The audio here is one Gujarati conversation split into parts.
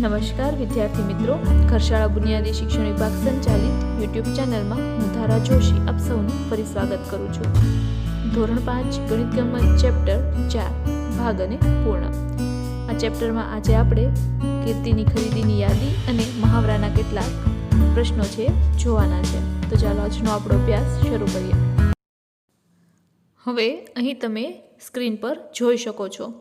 નમસ્કાર વિદ્યાર્થી મિત્રો, ઘરશાળા બુનિયાદી શિક્ષણ વિભાગ સંચાલિત યુટ્યુબ ચેનલમાં હું ધારા જોશી આપ સૌનું ફરી સ્વાગત કરું છું. ધોરણ 5 ગણિત ગમત ચેપ્ટર 4 ભાગ અને પૂર્ણ. આ ચેપ્ટરમાં આજે આપણે કીર્તિની ખરીદીની યાદી અને મહાવરાના કેટલાક પ્રશ્નો છે જોવાના છે. તો ચાલો આજનો આપણો અભ્યાસ શરૂ કરીએ. હવે અહીં તમે સ્ક્રીન પર જોઈ શકો છો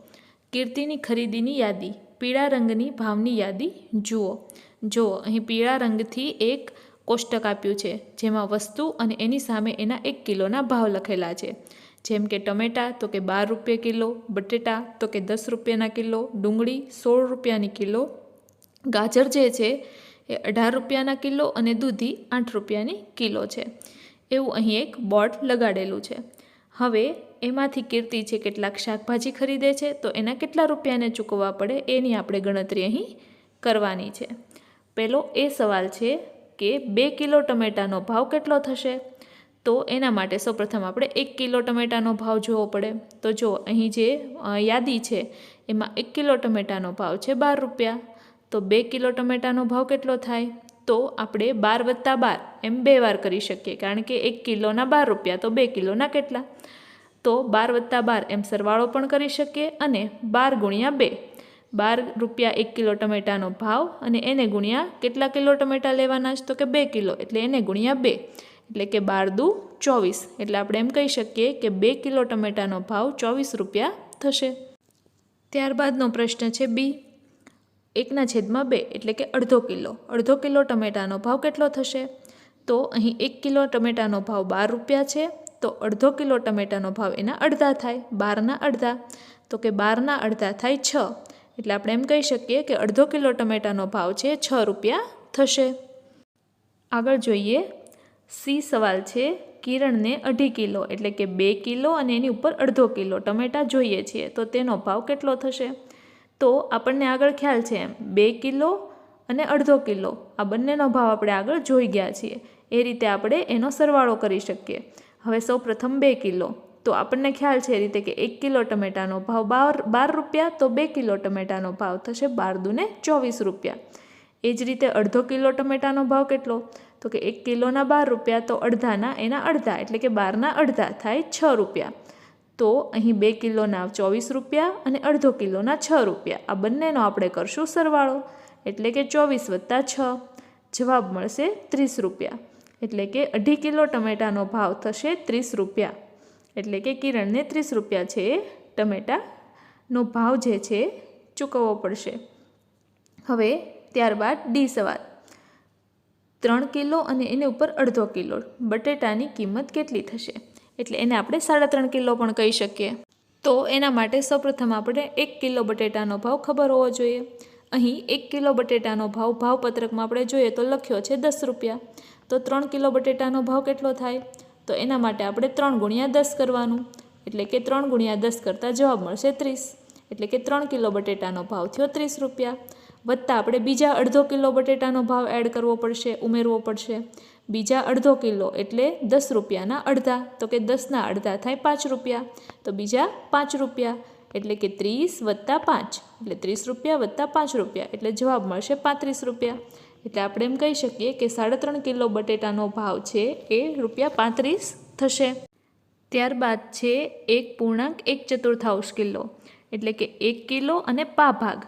કીર્તિની ખરીદીની યાદી. પીળા રંગની ભાવની યાદી જુઓ. અહીં પીળા રંગથી એક કોષ્ટક આપ્યું છે જેમાં વસ્તુ અને એની સામે એના 1 કિલોના ભાવ લખેલા છે. જેમ કે ટમેટા તો કે 12 રૂપિયા કિલો, બટેટા તો કે 10 રૂપિયાના કિલો, ડુંગળી 16 રૂપિયાની કિલો, ગાજર જે છે એ 18 રૂપિયાના કિલો અને દૂધી 8 રૂપિયાની કિલો છે. એવું અહીં એક બોર્ડ લગાડેલું છે. હવે એમાંથી કીર્તિ છે કેટલાક શાકભાજી ખરીદે છે તો એના કેટલા રૂપિયાને ચૂકવવા પડે એની આપણે ગણતરી અહીં કરવાની છે. પહેલો એ સવાલ છે કે 2 કિલો ટમેટાનો ભાવ કેટલો થશે? તો એના માટે સૌપ્રથમ આપણે 1 કિલો ટમેટાનો ભાવ જોવો પડે. તો જો અહીં જે યાદી છે એમાં 1 કિલો ટમેટાનો ભાવ છે 12 રૂપિયા. તો 2 કિલો ટમેટાનો ભાવ કેટલો થાય? તો આપણે 12 + 12 એમ 2 વાર કરી શકીએ, કારણ કે 1 કિલોના 12 રૂપિયા તો 2 કિલોના કેટલા? તો 12 + 12 એમ સરવાળો પણ કરી શકીએ અને 12 × 2, 12 રૂપિયા 1 કિલો ટમેટાનો ભાવ અને એને ગુણ્યા કેટલા કિલો ટમેટા લેવાના છે? તો કે 2 કિલો, એટલે એને ગુણ્યા 2, એટલે કે 12 દુ 24. એટલે આપણે એમ કહી શકીએ કે 2 કિલો ટમેટાનો ભાવ 24 રૂપિયા થશે. ત્યારબાદનો પ્રશ્ન છે બી. 1/2 એટલે કે અડધો કિલો ટમેટાનો ભાવ કેટલો થશે? તો અહીં 1 કિલો ટમેટાનો ભાવ 12 રૂપિયા છે તો અડધો કિલો ટમેટાનો ભાવ એના અડધા થાય, 12ના અડધા. તો કે 12ના અડધા થાય 6. એટલે આપણે એમ કહી શકીએ કે અડધો કિલો ટમેટાનો ભાવ છે 6 રૂપિયા થશે. આગળ જોઈએ સી સવાલ છે કિરણને 2.5 કિલો એટલે કે 2 કિલો અને એની ઉપર અડધો કિલો ટમેટા જોઈએ છીએ તો તેનો ભાવ કેટલો થશે? તો આપણને આગળ ખ્યાલ છે એમ 2 કિલો અને અડધો કિલો આ બંનેનો ભાવ આપણે આગળ જોઈ ગયા છીએ. એ રીતે આપણે એનો સરવાળો કરી શકીએ. હવે સૌ પ્રથમ 2 કિલો, તો આપણને ખ્યાલ છે એ રીતે કે 1 કિલો ટમેટાનો ભાવ 12 રૂપિયા તો 2 કિલો ટમેટાનો ભાવ થશે 12 દુ 24 રૂપિયા. એ જ રીતે અડધો કિલો ટમેટાનો ભાવ કેટલો? તો કે 1 કિલોના 12 રૂપિયા તો અડધાના એના અડધા એટલે કે 12ના અડધા થાય 6 રૂપિયા. તો અહીં 2 કિલોના 24 રૂપિયા અને અડધો કિલોના 6 રૂપિયા આ બંનેનો આપણે કરશું સરવાળો, એટલે કે 24 + 6, જવાબ મળશે 30 રૂપિયા. એટલે કે 2.5 કિલો ટમેટાનો ભાવ થશે 30 રૂપિયા. એટલે કે કિરણને 30 રૂપિયા છે એ ટમેટાનો ભાવ જે છે ચૂકવવો પડશે. હવે ત્યારબાદ ડી સવાલ 3 કિલો અને એની ઉપર અડધો કિલો બટેટાની કિંમત કેટલી થશે? એટલે એને આપણે 3.5 કિલો પણ કહી શકીએ. તો એના માટે સૌપ્રથમ આપણે 1 કિલો બટેટાનો ભાવ ખબર હોવો જોઈએ. અહીં 1 કિલો બટેટાનો ભાવપત્રકમાં આપણે જોઈએ તો લખ્યો છે 10 રૂપિયા. તો 3 કિલો બટેટાનો ભાવ કેટલો થાય? તો એના માટે આપણે 3 × 10 કરવાનું, એટલે કે 3 × 10 કરતાં જવાબ મળશે 30. એટલે કે 3 કિલો બટેટાનો ભાવ થયો 30 રૂપિયા. વત્તા આપણે બીજા અડધો કિલો બટેટાનો ભાવ એડ કરવો પડશે, ઉમેરવો પડશે. બીજા અડધો કિલો એટલે 10 રૂપિયાના અડધા, તો કે 10ના અડધા થાય 5 રૂપિયા. તો બીજા 5 રૂપિયા એટલે કે 30 + 5 એટલે 30 રૂપિયા + 5 રૂપિયા એટલે જવાબ મળશે 35 રૂપિયા. એટલે આપણે એમ કહી શકીએ કે 3.5 કિલો બટેટાનો ભાવ છે એ ₹35 થશે. ત્યારબાદ છે 1.1 કિલો એટલે કે 1 કિલો અને પા ભાગ,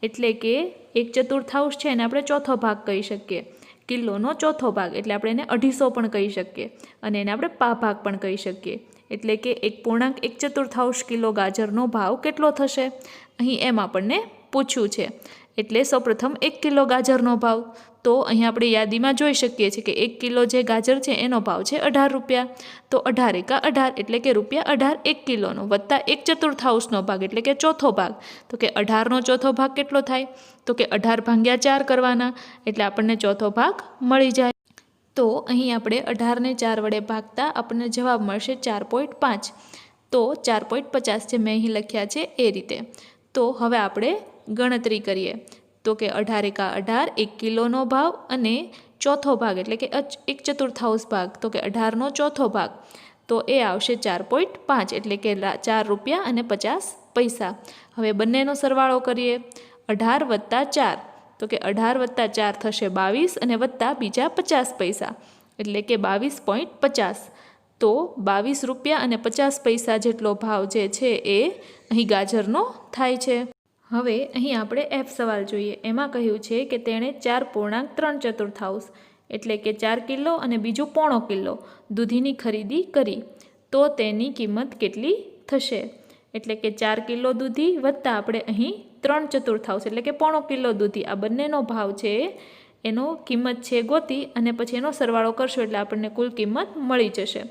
એટલે કે 1/4 છે એને આપણે ચોથો ભાગ કહી શકીએ. કિલોનો ચોથો ભાગ એટલે આપણે એને 250 પણ કહી શકીએ અને એને આપણે પા ભાગ પણ કહી શકીએ. એટલે કે 1.1 કિલો ગાજરનો ભાવ કેટલો થશે? અહીં એમ આપણને પૂછ્યું છે. એટલે સૌપ્રથમ 1 કિલો ગાજરનો ભાવ, તો અહીં આપણે યાદીમાં જોઈ શકીએ છીએ કે 1 કિલો જે ગાજર છે એનો ભાવ છે 18 રૂપિયા. તો 18 × 18 એટલે કે ₹18 1 કિલોનો વત્તા 1/4નો ભાગ એટલે કે ચોથો ભાગ. તો કે 18નો ચોથો ભાગ કેટલો થાય? તો કે 18 / 4 કરવાના એટલે આપણને ચોથો ભાગ મળી જાય. તો અહીં આપણે 18ને 4 વડે ભાગતા આપણને જવાબ મળશે 4.5. તો 4.50 જે મેં અહીં લખ્યા છે એ રીતે. તો હવે આપણે ગણતરી કરીએ તો કે 18 × 18 1 કિલોનો ભાવ અને ચોથો ભાગ એટલે કે 1/4 ભાગ, તો કે 18નો ચોથો ભાગ, તો એ આવશે 4.5 એટલે કે ₹4.50. હવે બંનેનો સરવાળો કરીએ. 18 + 4 તો કે 18 + 4 થશે 22 અને વત્તા બીજા 50 પૈસા એટલે કે 22.50. તો 22 રૂપિયા અને 50 પૈસા જેટલો ભાવ જે છે એ અહીં ગાજરનો થાય છે. હવે અહીં આપણે F સવાલ જોઈએ. એમાં કહ્યું છે કે તેણે 4.3 એટલે કે 4 કિલો અને બીજું 1/4 કિલો દૂધીની ખરીદી કરી, તો તેની કિંમત કેટલી થશે? એટલે કે 4 કિલો દૂધી વત્તા આપણે અહીં 3/4 એટલે કે 1/4 કિલો દૂધી, આ બંનેનો ભાવ છે એનો કિંમત છે ગોતી અને પછી એનો સરવાળો કરશો એટલે આપણને કુલ કિંમત મળી જશે.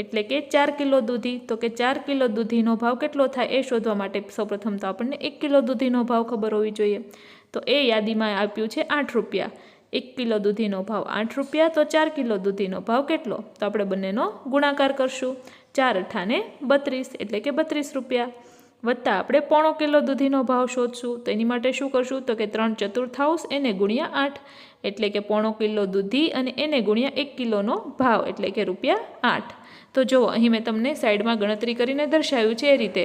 એટલે કે 4 કિલો દૂધી, તો કે 4 કિલો દૂધીનો ભાવ કેટલો થાય એ શોધવા માટે સૌપ્રથમ તો આપણને 1 કિલો દૂધીનો ભાવ ખબર હોવી જોઈએ. તો એ યાદીમાં આપ્યું છે 8 રૂપિયા. 1 કિલો દૂધીનો ભાવ 8 રૂપિયા, તો 4 કિલો દૂધીનો ભાવ કેટલો? તો આપણે બંનેનો ગુણાકાર કરશું. 4 × 8 = 32 એટલે કે 32 રૂપિયા વત્તા આપણે 1/4 કિલો દૂધીનો ભાવ શોધશું. તો એની માટે શું કરશું? તો કે 3/4 એને ગુણ્યા 8 એટલે કે 1/4 કિલો દૂધી અને એને ગુણ્યા 1 કિલોનો ભાવ એટલે કે ₹8. તો જુઓ અહીં મેં તમને સાઈડમાં ગણતરી કરીને દર્શાવ્યું છે એ રીતે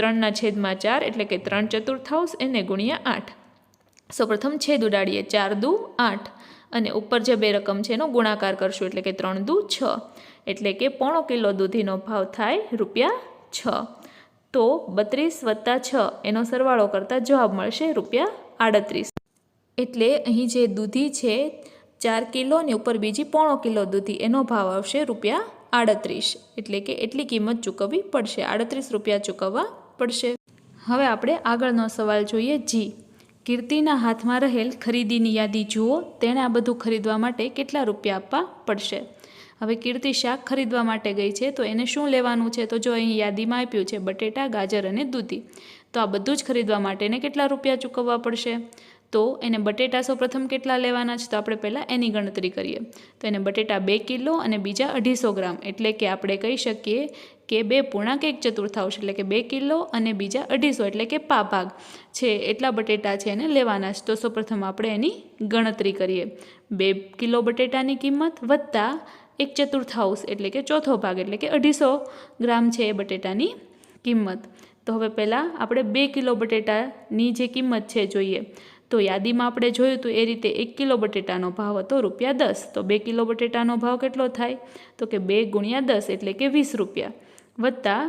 3/4 એટલે કે 3/4 એને ગુણ્યા 8. સૌપ્રથમ છેદ ઉડાડીએ. 4 દુ 8 અને ઉપર જે બે રકમ છે એનો ગુણાકાર કરશું એટલે કે 3 દુ 6 એટલે કે 1/4 કિલો દૂધીનો ભાવ થાય ₹6. તો 32 + 6 એનો સરવાળો કરતાં જવાબ મળશે ₹38. એટલે અહીં જે દૂધી છે 4 કિલો ને ઉપર બીજી 1/4 કિલો દૂધી, એનો ભાવ આવશે ₹38 એટલે કે એટલી કિંમત ચૂકવવી પડશે, ₹38 ચૂકવવા પડશે. હવે આપણે આગળનો સવાલ જોઈએ. જી. કીર્તિના હાથમાં રહેલ ખરીદીની યાદી જુઓ. તેણે આ બધું ખરીદવા માટે કેટલા રૂપિયા આપવા પડશે? હવે કીર્તિ શાક ખરીદવા માટે ગઈ છે, તો એને શું લેવાનું છે? તો જો અહીં યાદીમાં આપ્યું છે બટેટા, ગાજર અને દૂધી. તો આ બધું જ ખરીદવા માટે એને કેટલા રૂપિયા ચૂકવવા પડશે? તો એને બટેટા સૌપ્રથમ કેટલા લેવાના છે? તો આપણે પહેલાં એની ગણતરી કરીએ. તો એને બટેટા 2 કિલો અને બીજા 250 ગ્રામ એટલે કે આપણે કહી શકીએ કે 2.1/4 એટલે કે 2 કિલો અને બીજા 250 એટલે કે પા ભાગ છે એટલા બટેટા છે એને લેવાના છે. તો સૌપ્રથમ આપણે એની ગણતરી કરીએ. 2 કિલો બટેટાની કિંમત વત્તા 1/4 એટલે કે ચોથો ભાગ એટલે કે 250 ગ્રામ છે એ બટેટાની કિંમત. તો હવે પહેલાં આપણે 2 કિલો બટેટાની જે કિંમત છે જોઈએ. તો યાદીમાં આપણે જોયું તો એ રીતે 1 કિલો બટેટાનો ભાવ હતો ₹10. તો 2 કિલો બટેટાનો ભાવ કેટલો થાય? તો કે 2 × 10 એટલે કે ₹20 વત્તા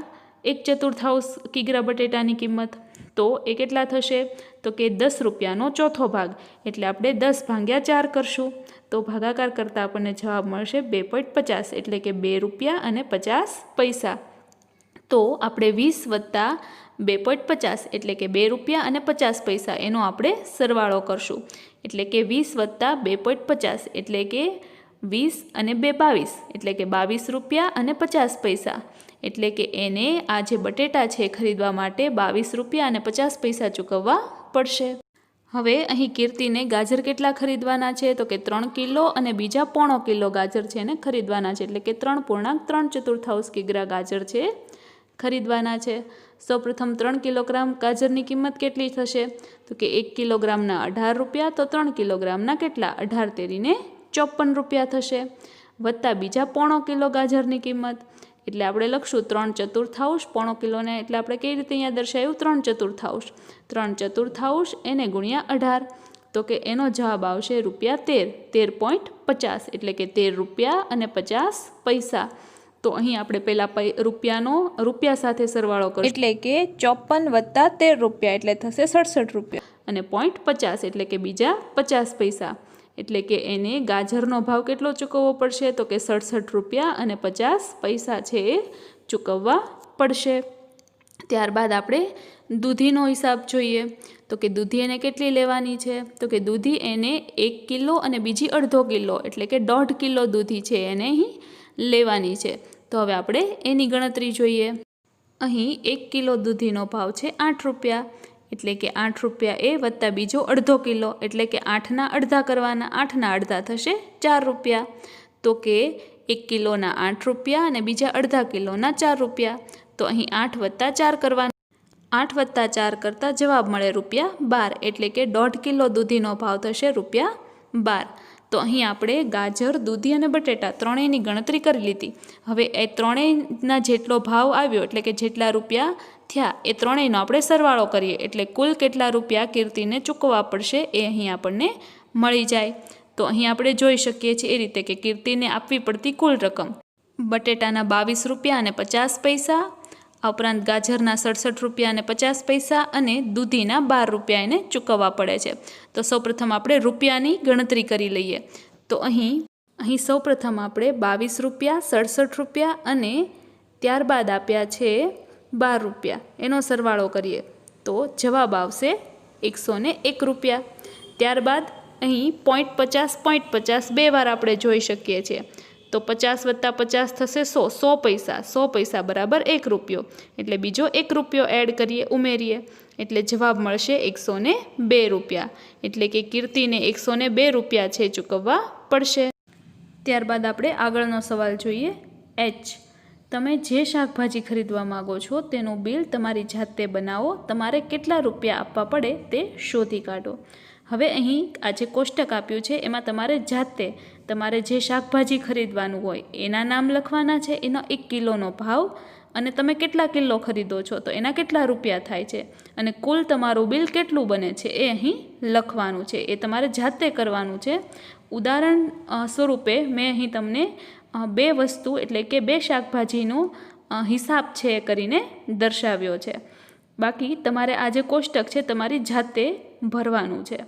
1/4 કિગ્રા બટેટાની કિંમત. તો એ કેટલા થશે? તો કે ₹10નો ચોથો ભાગ એટલે આપણે 10/4 કરશું. તો ભાગાકાર કરતાં આપણને જવાબ મળશે 2.50 એટલે કે ₹2.50. તો આપણે 20 વત્તા 2.50 એટલે કે ₹2.50 એનો આપણે સરવાળો કરશું. એટલે કે 20 વત્તા 2.50 એટલે કે 20 અને 2 22 એટલે કે ₹22.50 એટલે કે એને આ જે બટેટા છે ખરીદવા માટે ₹22.50 ચૂકવવા પડશે. હવે અહીં કીર્તિને ગાજર કેટલા ખરીદવાના છે? તો કે 3 કિલો અને બીજા 1/4 કિલો ગાજર છે એને ખરીદવાના છે એટલે કે 3.3 કિગ્રા ગાજર છે ખરીદવાના છે. સૌપ્રથમ 3 કિલોગ્રામ ગાજરની કિંમત કેટલી થશે? તો કે 1 કિલોગ્રામના ₹18 તો 3 કિલોગ્રામના કેટલા? 18 × 54 થશે વત્તા બીજા 1/4 કિલો ગાજરની કિંમત એટલે આપણે લખશું 3/4 1/4 કિલોને એટલે આપણે કઈ રીતે અહીંયા દર્શાવ્યું? 3/4 3/4 એને ગુણ્યા 18 તો કે એનો જવાબ આવશે ₹13.50 એટલે કે ₹13.50. તો અહીં આપણે પહેલાં રૂપિયા સાથે સરવાળો કરીશું એટલે કે 54 + ₹13 એટલે થશે ₹67 અને .50 એટલે કે બીજા 50 પૈસા એટલે કે એને ગાજરનો ભાવ કેટલો ચૂકવવો પડશે? તો કે ₹67.50 છે એ ચૂકવવા પડશે. ત્યારબાદ આપણે દૂધીનો હિસાબ જોઈએ. તો કે દૂધી એને કેટલી લેવાની છે? તો કે દૂધી એને 1 કિલો અને બીજી અડધો કિલો એટલે કે 1.5 કિલો દૂધી છે એને અહીં લેવાની છે. તો હવે આપણે એની ગણતરી જોઈએ. અહીં 1 કિલો દૂધીનો ભાવ છે ₹8 એટલે કે ₹8 એ વત્તા બીજો અડધો કિલો એટલે કે 8ના અડધા કરવાના, 8ના અડધા થશે ₹4. તો કે 1 કિલોના ₹8 અને બીજા અડધા કિલોના ₹4. તો અહીં 8 + 4 કરવાના, 8 + 4 કરતાં જવાબ મળે ₹12 એટલે કે 1.5 કિલો દૂધીનો ભાવ થશે ₹12. તો અહીં આપણે ગાજર, દૂધી અને બટેટા ત્રણેયની ગણતરી કરી લીધી. હવે એ ત્રણેયના જેટલો ભાવ આવ્યો એટલે કે જેટલા રૂપિયા થયા એ ત્રણેયનો આપણે સરવાળો કરીએ એટલે કુલ કેટલા રૂપિયા કીર્તિને ચૂકવવા પડશે એ અહીં આપણને મળી જાય. તો અહીં આપણે જોઈ શકીએ છીએ એ રીતે કે કીર્તિને આપવી પડતી કુલ રકમ બટેટાના 22 રૂપિયા અને 50 પૈસા, આ ઉપરાંત ગાજરના 67 રૂપિયા અને 50 પૈસા અને દૂધીના 12 રૂપિયા એને ચૂકવવા પડે છે. તો સૌપ્રથમ આપણે રૂપિયાની ગણતરી કરી લઈએ. તો અહીં સૌપ્રથમ આપણે 22 રૂપિયા, 67 રૂપિયા અને ત્યારબાદ આપ્યા છે 12 રૂપિયા, એનો સરવાળો કરીએ તો જવાબ આવશે 101 રૂપિયા. ત્યારબાદ અહીં 0.50 બે વાર આપણે જોઈ શકીએ છીએ. તો 50 વત્તા 50 થશે 100 પૈસા, 100 પૈસા બરાબર 1 રૂપિયો, એટલે બીજો 1 રૂપિયો એડ કરીએ, ઉમેરીએ એટલે જવાબ મળશે 102 રૂપિયા. એટલે કે કીર્તિને 102 રૂપિયા છે ચૂકવવા પડશે. ત્યારબાદ આપણે આગળનો સવાલ જોઈએ. તમે જે શાકભાજી ખરીદવા માગો છો તેનું બિલ તમારી જાતે બનાવો, તમારે કેટલા રૂપિયા આપવા પડે તે શોધી કાઢો. હવે અહીં આ જે કોષ્ટક આપ્યું છે એમાં તમારે જે શાકભાજી ખરીદવાનું હોય એના નામ લખવાના છે, એનો 1 કિલોનો ભાવ અને તમે કેટલા કિલો ખરીદો છો તો એના કેટલા રૂપિયા થાય છે અને કુલ તમારું બિલ કેટલું બને છે એ અહીં લખવાનું છે. એ તમારે જાતે કરવાનું છે. ઉદાહરણ સ્વરૂપે મેં અહીં તમને 2 વસ્તુ એટલે કે 2 શાકભાજીનો હિસાબ છે એ કરીને દર્શાવ્યો છે. બાકી તમારે આ જે કોષ્ટક છે તમારી જાતે ભરવાનું છે.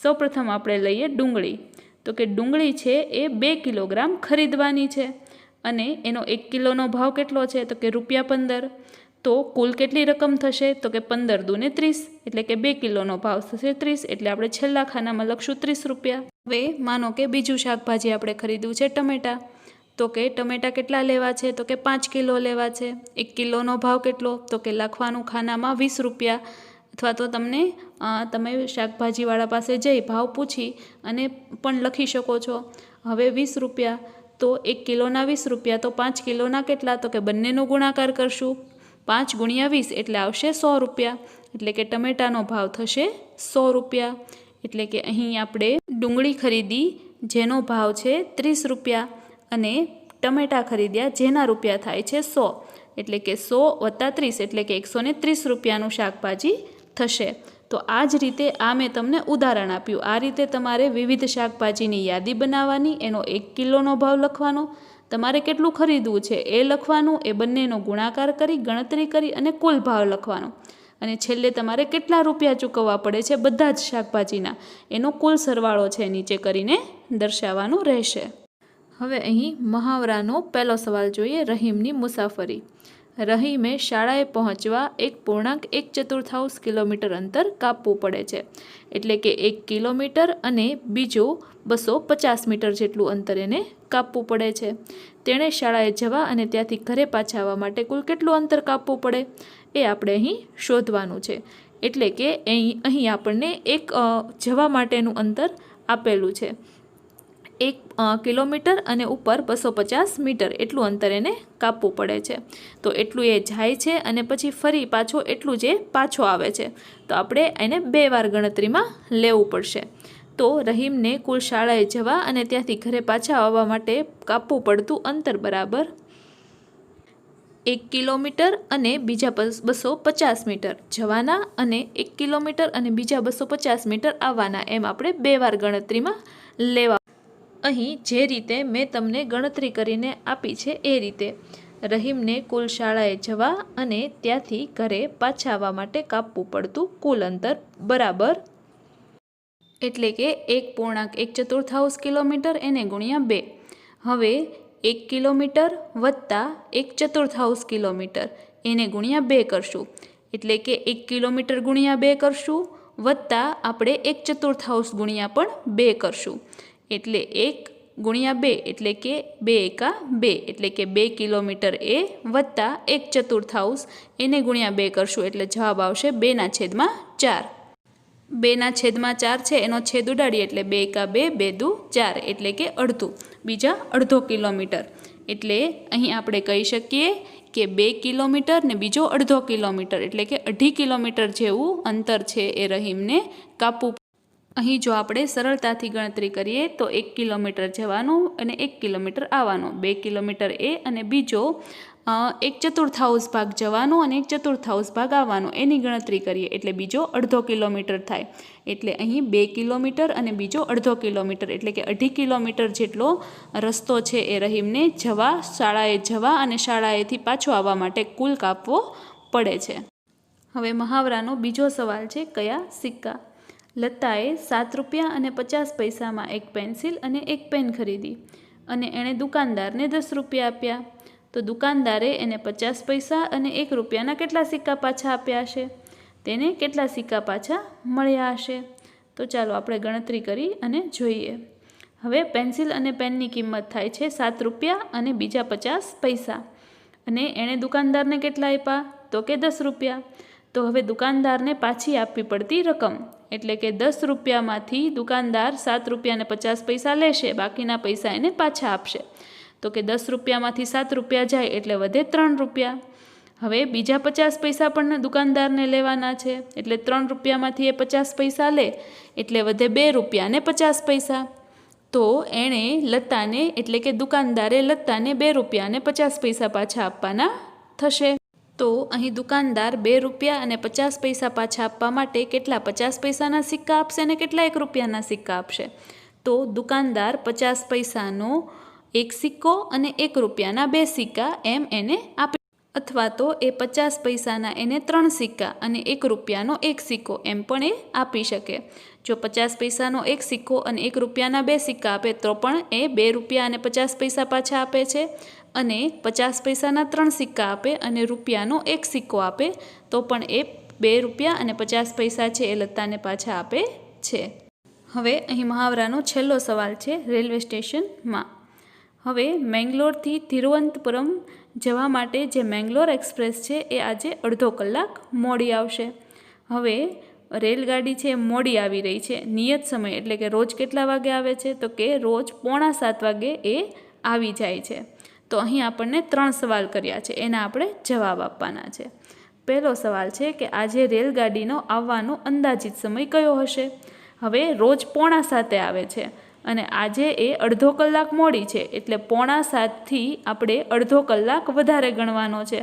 સૌપ્રથમ આપણે લઈએ ડુંગળી. તો કે ડુંગળી છે એ 2 કિલોગ્રામ ખરીદવાની છે અને એનો 1 કિલોનો ભાવ કેટલો છે તો કે ₹15. તો કુલ કેટલી રકમ થશે તો કે 15 દૂને 30, એટલે કે 2 કિલોનો ભાવ થશે 30, એટલે આપણે છેલ્લા ખાનામાં લખશું 30 રૂપિયા. હવે માનો કે બીજું શાકભાજી આપણે ખરીદવું છે ટમેટાં. તો કે ટમેટાં કેટલા લેવા છે તો કે 5 કિલો લેવા છે. 1 કિલોનો ભાવ કેટલો તો કે લખવાનું ખાનામાં 20 રૂપિયા, અથવા તો તમે શાકભાજીવાળા પાસે જઈ ભાવ પૂછી અને પણ લખી શકો છો. હવે 20 રૂપિયા, તો 1 કિલોના 20 રૂપિયા, તો 5 કિલોના કેટલા તો કે બંનેનો ગુણાકાર કરશું. 5 × 20 એટલે આવશે 100 રૂપિયા, એટલે કે ટમેટાનો ભાવ થશે 100 રૂપિયા. એટલે કે અહીં આપણે ડુંગળી ખરીદી જેનો ભાવ છે 30 રૂપિયા અને ટમેટાં ખરીદ્યા જેના રૂપિયા થાય છે 100, એટલે કે 100 + 30 એટલે કે 130 રૂપિયાનું શાકભાજી થશે. તો આ જ રીતે આ મેં તમને ઉદાહરણ આપ્યું. આ રીતે તમારે વિવિધ શાકભાજીની યાદી બનાવવાની, એનો 1 કિલોનો ભાવ લખવાનો, તમારે કેટલું ખરીદવું છે એ લખવાનું, એ બંનેનો ગુણાકાર કરી ગણતરી કરી અને કુલ ભાવ લખવાનો, અને છેલ્લે તમારે કેટલા રૂપિયા ચૂકવવા પડે છે બધા જ શાકભાજીના એનો કુલ સરવાળો છે નીચે કરીને દર્શાવવાનો રહેશે. હવે અહીં મહાવરાનો પહેલો સવાલ જોઈએ. રહીમની મુસાફરી. રહીમે શાળાએ પહોંચવા 1.1 કિલોમીટર અંતર કાપવું પડે છે, એટલે કે 1 કિલોમીટર અને બીજો 250 મીટર જેટલું અંતર એને કાપવું પડે છે. તેણે શાળાએ જવા અને ત્યાંથી ઘરે પાછા આવવા માટે કુલ કેટલું અંતર કાપવું પડે એ આપણે અહીં શોધવાનું છે. એટલે કે અહીં આપણને એક જવા માટેનું અંતર આપેલું છે 1 કિલોમીટર અને ઉપર 250 મીટર એટલું અંતર એને કાપવું પડે છે. તો એટલું એ જાય છે અને પછી ફરી પાછો એટલું જે પાછો આવે છે, તો આપણે એને 2 વાર ગણતરીમાં લેવું પડશે. તો રહીમને કુલ શાળાએ જવા અને ત્યાંથી ઘરે પાછા આવવા માટે કાપવું પડતું અંતર બરાબર 1 કિલોમીટર અને બીજા 250 મીટર જવાના અને 1 કિલોમીટર અને બીજા 250 મીટર આવવાના, એમ આપણે 2 વાર ગણતરીમાં લેવા. અહીં જે રીતે મેં તમને ગણતરી કરીને આપી છે એ રીતે રહીમને કુલ શાળાએ જવા અને ત્યાંથી ઘરે પાછા આવવા માટે કાપવું પડતું કુલ અંતર બરાબર, એટલે કે 1.1 કિલોમીટર એને ગુણ્યા 2. હવે 1 કિલોમીટર વત્તા 1/4 કિલોમીટર એને ગુણ્યા 2 કરશું, એટલે કે 1 કિલોમીટર ગુણ્યા 2 કરશું વત્તા આપણે 1/4 ગુણ્યા પણ 2 કરશું, એટલે 1 ગુણ્યા 2 એટલે કે 2 એકા 2, એટલે કે 2 કિલોમીટર એ વત્તા 1/4 એને ગુણ્યા 2 કરશું એટલે જવાબ આવશે 2/4. 2/4 છે એનો છેદ ઉડાડીએ એટલે 2 એકા 2, 2 દુ 4, એટલે કે અડધું, બીજા અડધો કિલોમીટર. એટલે અહીં આપણે કહી શકીએ કે 2 કિલોમીટર ને બીજો અડધો કિલોમીટર, એટલે કે 2.5 કિલોમીટર જેવું અંતર છે એ રહીમને કાપવું. અહીં જો આપણે સરળતાથી ગણતરી કરીએ તો 1 કિલોમીટર જવાનું અને 1 કિલોમીટર આવવાનું, 2 કિલોમીટર એ અને બીજો 1/4 ભાગ જવાનું અને 1/4 ભાગ આવવાનું, એની ગણતરી કરીએ એટલે બીજો અડધો કિલોમીટર થાય. એટલે અહીં 2 કિલોમીટર અને બીજો અડધો કિલોમીટર એટલે કે 2.5 કિલોમીટર જેટલો રસ્તો છે એ રહીમને શાળાએ જવા અને શાળાએથી પાછો આવવા માટે કુલ કાપવો પડે છે. હવે મહાવરાનો બીજો સવાલ છે, કયા સિક્કા? લતાએ 7 રૂપિયા અને 50 પૈસામાં એક પેન્સિલ અને એક પેન ખરીદી અને એણે દુકાનદારને 10 રૂપિયા આપ્યા. તો દુકાનદારે એને 50 પૈસા અને 1 રૂપિયાના કેટલા સિક્કા પાછા આપ્યા હશે? તેને કેટલા સિક્કા પાછા મળ્યા હશે? તો ચાલો આપણે ગણતરી કરી અને જોઈએ. હવે પેન્સિલ અને પેનની કિંમત થાય છે 7 રૂપિયા અને બીજા 50 પૈસા અને એણે દુકાનદારને કેટલા આપ્યા? તો કે 10 રૂપિયા. તો હવે દુકાનદારને પાછી આપવી પડતી રકમ એટલે કે 10 રૂપિયામાંથી દુકાનદાર 7 રૂપિયા અને 50 પૈસા લેશે, બાકીના પૈસા એને પાછા આપશે. તો કે 10 રૂપિયામાંથી 7 રૂપિયા જાય એટલે વધે 3 રૂપિયા. હવે બીજા 50 પૈસા પણ દુકાનદારને લેવાના છે એટલે 3 રૂપિયામાંથી એ 50 પૈસા લે એટલે વધે 2 રૂપિયા અને 50 પૈસા. તો એણે લતાને એટલે કે દુકાનદારે લતાને 2 રૂપિયા અને 50 પૈસા પાછા આપવાના થશે. તો અહીં દુકાનદાર 2 રૂપિયા અને 50 પૈસા પાછા આપવા માટે કેટલા 50 પૈસાના સિક્કા આપશે અને કેટલા 1 રૂપિયાના સિક્કા આપશે? તો દુકાનદાર 50 પૈસાનો એક સિક્કો અને 1 રૂપિયાના 2 સિક્કા એમ એને આપે, અથવા તો એ 50 પૈસાના એને 3 સિક્કા અને 1 રૂપિયાનો 1 સિક્કો એમ પણ એ આપી શકે. જો 50 પૈસાનો 1 સિક્કો અને 1 રૂપિયાના 2 સિક્કા આપે તો પણ એ 2 રૂપિયા અને 50 પૈસા પાછા આપે છે, અને 50 પૈસાના 3 સિક્કા આપે અને રૂપિયાનો 1 સિક્કો આપે તો પણ એ 2 રૂપિયા અને 50 પૈસા છે એ લતાને પાછા આપે છે. હવે અહીં મહાવરાનો છેલ્લો સવાલ છે, રેલવે સ્ટેશનમાં. હવે મેંગલોરથી તિરુવનંતપુરમ જવા માટે જે મેંગલોર એક્સપ્રેસ છે એ આજે અડધો કલાક મોડી આવશે. હવે રેલગાડી છે મોડી આવી રહી છે, નિયત સમય એટલે કે રોજ કેટલા વાગે આવે છે? તો કે રોજ 6:45 વાગે એ આવી જાય છે. તો અહીં આપણને 3 સવાલ કર્યા છે, એના આપણે જવાબ આપવાના છે. પહેલો સવાલ છે કે આજે રેલગાડીનો આવવાનો અંદાજિત સમય કયો હશે? હવે રોજ 6:45 આવે છે અને આજે એ અડધો કલાક મોડી છે એટલે 6:45થી આપણે અડધો કલાક વધારે ગણવાનો છે.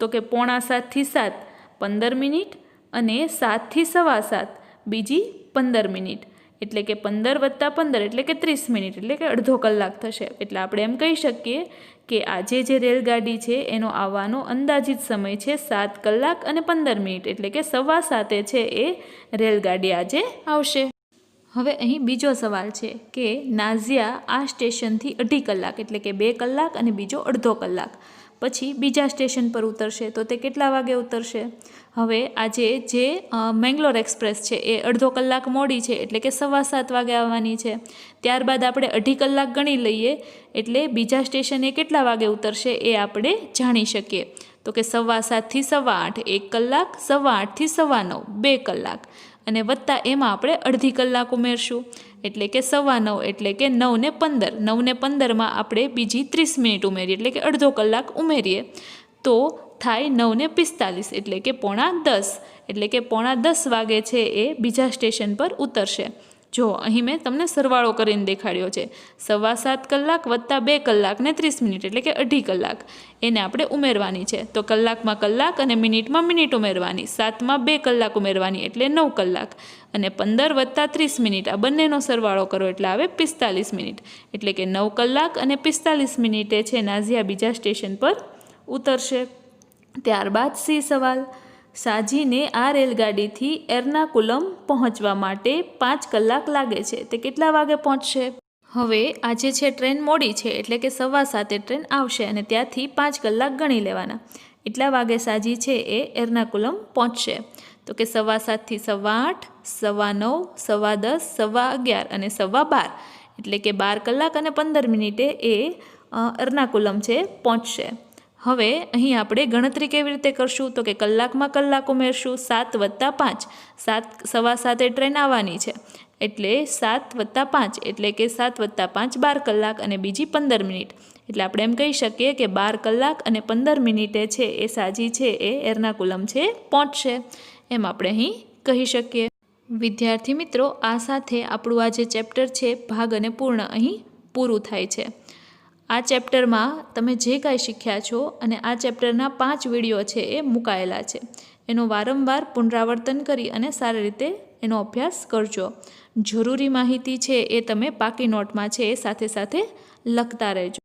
તો કે 6:45 થી 7 15 મિનિટ અને 7 થી 7:15 બીજી 15 મિનિટ એટલે કે 15 + 15 એટલે કે 30 મિનિટ એટલે કે અડધો કલાક થશે. એટલે આપણે એમ કહી શકીએ કે આજે જે રેલગાડી છે એનો આવવાનો અંદાજિત સમય છે 7 કલાક અને 15 મિનિટ એટલે કે 7:15 છે એ રેલગાડી આજે આવશે. હવે અહીં બીજો સવાલ છે કે નાઝિયા આ સ્ટેશનથી 2.5 કલાક એટલે કે 2 કલાક અને બીજો અડધો કલાક પછી બીજા સ્ટેશન પર ઉતરશે તો તે કેટલા વાગે ઉતરશે? હવે આજે જે મેંગલોર એક્સપ્રેસ છે એ અડધો કલાક મોડી છે એટલે કે 7:15 વાગે આવવાની છે. ત્યારબાદ આપણે 2.5 કલાક ગણી લઈએ એટલે બીજા સ્ટેશને કેટલા વાગે ઉતરશે એ આપણે જાણી શકીએ. તો કે 7:15 થી 8:15 1 કલાક, 8:15 થી 9:15 2 કલાક અને વત્તા એમાં આપણે અડધી કલાક ઉમેરશું એટલે કે 9:15 એટલે કે 9:15 9:15માં આપણે બીજી 30 મિનિટ ઉમેરીએ એટલે કે અડધો કલાક ઉમેરીએ તો થાય 9:45 એટલે કે 9:45 એટલે કે 9:45 વાગે છે એ બીજા સ્ટેશન પર ઉતરશે. જો અહીં મેં તમને સરવાળો કરીને દેખાડ્યો છે, 7.25 કલાક વત્તા 2 કલાક ને 30 મિનિટ એટલે કે અડધી કલાક એને આપણે ઉમેરવાની છે. તો કલાકમાં કલાક અને મિનિટમાં મિનિટ ઉમેરવાની, 7માં 2 કલાક ઉમેરવાની એટલે 9 કલાક અને 15 વત્તા 30 મિનિટ આ બંનેનો સરવાળો કરો એટલે આવે 45 મિનિટ એટલે કે 9 કલાક અને 45 મિનિટે છે નાઝિયા બીજા સ્ટેશન પર ઉતરશે. ત્યારબાદ સી સવાલ, સાજીને આ રેલગાડીથી એર્નાકુલમ પહોંચવા માટે 5 કલાક લાગે છે, તે કેટલા વાગે પહોંચશે? હવે આજે છે ટ્રેન મોડી છે એટલે કે 7:15 ટ્રેન આવશે અને ત્યાંથી 5 કલાક ગણી લેવાના. એટલા વાગે સાજી છે એ એર્નાકુલમ પહોંચશે. તો કે 7:15 થી 8:15 9:15 10 11 અને 12:15 એટલે કે 12 કલાક અને 15 મિનિટે એ એર્નાકુલમ છે પહોંચશે. હવે અહીં આપણે ગણતરી કેવી રીતે કરશું? તો કે કલાકમાં કલાક ઉમેરશું, 7 + 5 7:15 ટ્રેન આવવાની છે એટલે 7 + 5 એટલે કે 7 + 5 12 કલાક અને બીજી 15 મિનિટ એટલે આપણે એમ કહી શકીએ કે 12 કલાક અને 15 મિનિટે છે એ સાજી છે એ એર્નાકુલમ છે પહોંચશે એમ આપણે અહીં કહી શકીએ. વિદ્યાર્થી મિત્રો, આ સાથે આપણું આ જે ચેપ્ટર છે ભાગ અને પૂર્ણ અહીં પૂરું થાય છે. આ ચેપ્ટરમાં તમે જે કાંઈ શીખ્યા છો અને આ ચેપ્ટરના 5 વિડીયો છે એ મુકાયેલા છે. એનો વારંવાર પુનરાવર્તન કરી અને સારી રીતે એનો અભ્યાસ કરજો. જરૂરી માહિતી છે એ તમે પાકી નોટમાં છે એ સાથે સાથે લખતા રહેજો.